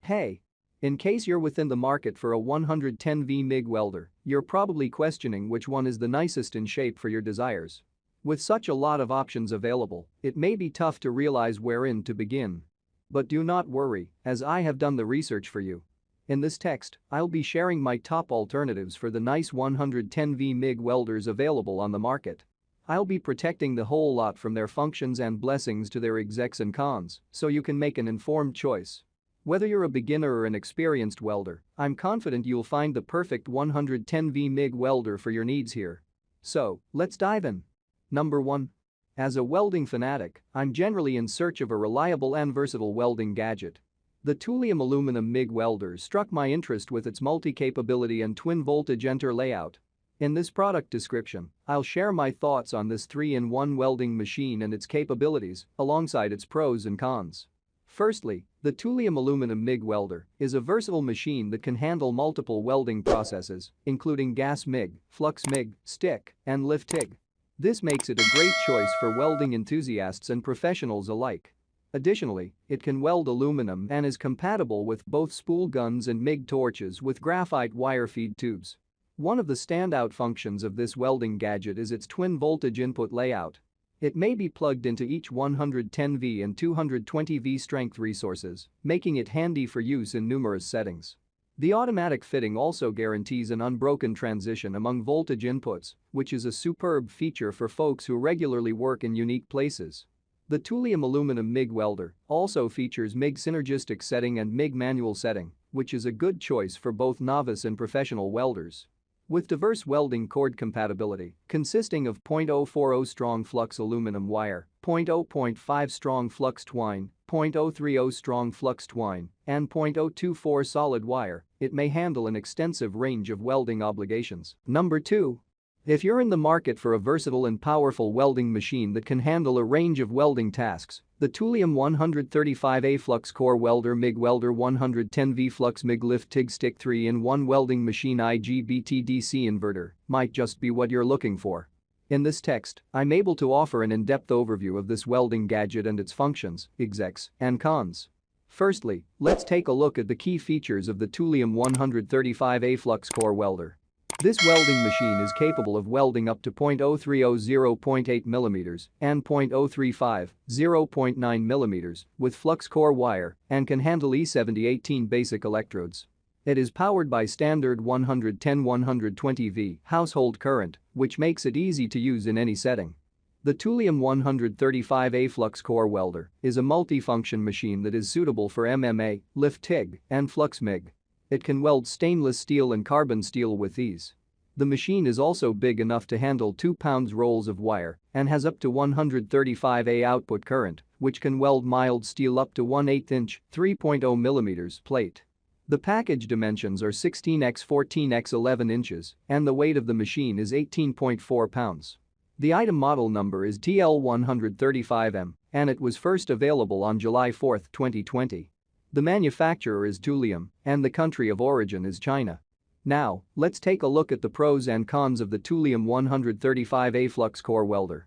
Hey! In case you're within the market for a 110V MIG welder, you're probably questioning which one is the nicest in shape for your desires. With such a lot of options available, it may be tough to realize wherein to begin. But do not worry, as I have done the research for you. In this text, I'll be sharing my top alternatives for the nice 110V MIG welders available on the market. I'll be protecting the whole lot from their functions and blessings to their execs and cons, so you can make an informed choice. Whether you're a beginner or an experienced welder, I'm confident you'll find the perfect 110V MIG welder for your needs here. So, let's dive in. Number 1. As a welding fanatic, I'm generally in search of a reliable and versatile welding gadget. The TOOLIOM aluminum MIG welder struck my interest with its multi-capability and twin-voltage enter layout. In this product description, I'll share my thoughts on this 3-in-1 welding machine and its capabilities, alongside its pros and cons. Firstly, the TOOLIOM aluminum MIG welder is a versatile machine that can handle multiple welding processes, including gas MIG, flux MIG, stick, and lift TIG. This makes it a great choice for welding enthusiasts and professionals alike. Additionally, it can weld aluminum and is compatible with both spool guns and MIG torches with graphite wire feed tubes. One of the standout functions of this welding gadget is its twin-voltage input layout. It may be plugged into each 110V and 220V strength resources, making it handy for use in numerous settings. The automatic fitting also guarantees an unbroken transition among voltage inputs, which is a superb feature for folks who regularly work in unique places. The TOOLIOM aluminum MIG welder also features MIG synergistic setting and MIG manual setting, which is a good choice for both novice and professional welders. With diverse welding cord compatibility, consisting of .040 strong flux aluminum wire, .0.5 strong flux twine, .030 strong flux twine, and .024 solid wire, it may handle an extensive range of welding obligations. Number 2. If you're in the market for a versatile and powerful welding machine that can handle a range of welding tasks, the TOOLIOM 135A Flux Core Welder MIG Welder 110V Flux MIG Lift TIG Stick 3-in-1 Welding Machine IGBT DC Inverter might just be what you're looking for. In this text, I'm able to offer an in-depth overview of this welding gadget and its functions, execs, and cons. Firstly, let's take a look at the key features of the TOOLIOM 135A Flux Core Welder. This welding machine is capable of welding up to .030 0.8 mm and .035 0.9 mm with flux core wire and can handle E7018 basic electrodes. It is powered by standard 110-120V household current, which makes it easy to use in any setting. The TOOLIOM 135A Flux Core Welder is a multi-function machine that is suitable for MMA, lift TIG, and flux MIG. It can weld stainless steel and carbon steel with ease. The machine is also big enough to handle 2 pounds rolls of wire and has up to 135A output current, which can weld mild steel up to 1/8 inch, 3.0 mm plate. The package dimensions are 16x 14x 11 inches, and the weight of the machine is 18.4 pounds. The item model number is TL135M, and it was first available on July 4, 2020. The manufacturer is TOOLIOM, and the country of origin is China. Now, let's take a look at the pros and cons of the TOOLIOM 135A Flux Core Welder.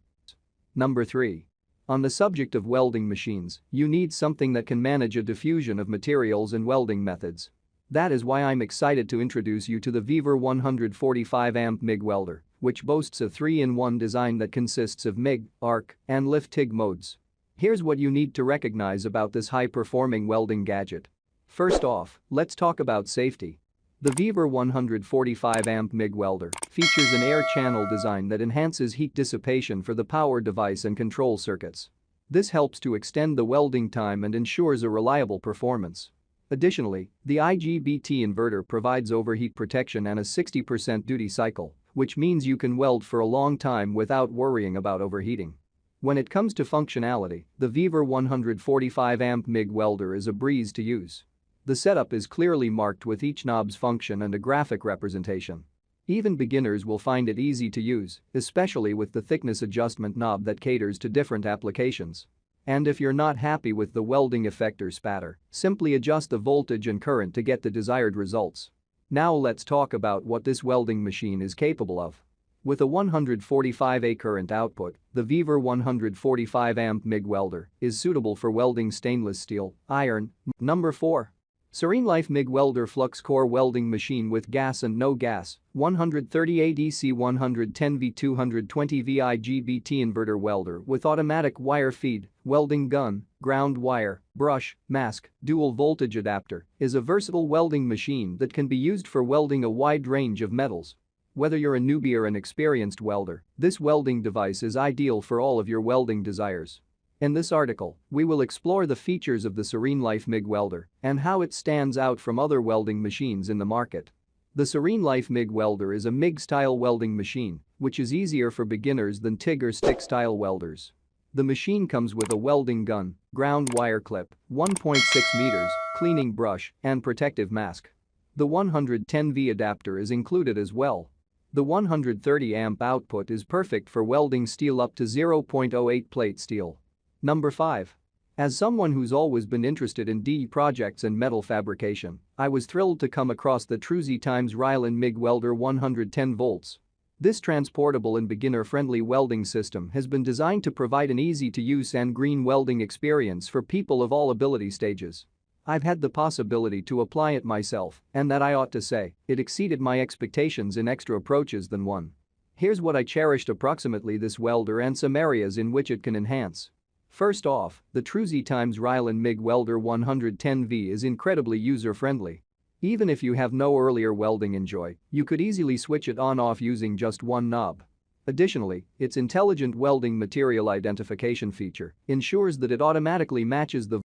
Number 3. On the subject of welding machines, you need something that can manage a diffusion of materials and welding methods. That is why I'm excited to introduce you to the VEVOR 145A MIG Welder, which boasts a 3-in-1 design that consists of MIG, arc, and lift TIG modes. Here's what you need to recognize about this high-performing welding gadget. First off, let's talk about safety. The VEVOR 145A MIG Welder features an air channel design that enhances heat dissipation for the power device and control circuits. This helps to extend the welding time and ensures a reliable performance. Additionally, the IGBT inverter provides overheat protection and a 60% duty cycle, which means you can weld for a long time without worrying about overheating. When it comes to functionality, the VEVOR 145A MIG Welder is a breeze to use. The setup is clearly marked with each knob's function and a graphic representation. Even beginners will find it easy to use, especially with the thickness adjustment knob that caters to different applications. And if you're not happy with the welding effect or spatter, simply adjust the voltage and current to get the desired results. Now let's talk about what this welding machine is capable of. With a 145A current output, the VEVOR 145A MIG Welder is suitable for welding stainless steel, iron. Number 4. SereneLife MIG Welder Flux Core Welding Machine with Gas and No Gas, 130 ADC 110V 220V IGBT Inverter Welder with Automatic Wire Feed, Welding Gun, Ground Wire, Brush, Mask, Dual Voltage Adapter is a versatile welding machine that can be used for welding a wide range of metals. Whether you're a newbie or an experienced welder, this welding device is ideal for all of your welding desires. In this article, we will explore the features of the SereneLife MIG Welder and how it stands out from other welding machines in the market. The SereneLife MIG Welder is a MIG-style welding machine, which is easier for beginners than TIG or stick-style welders. The machine comes with a welding gun, ground wire clip, 1.6 meters, cleaning brush, and protective mask. The 110V adapter is included as well. The 130 amp output is perfect for welding steel up to 0.08 plate steel. Number 5. As someone who's always been interested in DE projects and metal fabrication, I was thrilled to come across the TROOZY x Rylan MIG Welder 110 volts. This transportable and beginner-friendly welding system has been designed to provide an easy-to-use and green welding experience for people of all ability stages. I've had the possibility to apply it myself, and that I ought to say, it exceeded my expectations in extra approaches than one. Here's what I cherished approximately this welder and some areas in which it can enhance. First off, the TROOZY x Rylan MIG Welder 110V is incredibly user-friendly. Even if you have no earlier welding enjoy, you could easily switch it on-off using just one knob. Additionally, its intelligent welding material identification feature ensures that it automatically matches the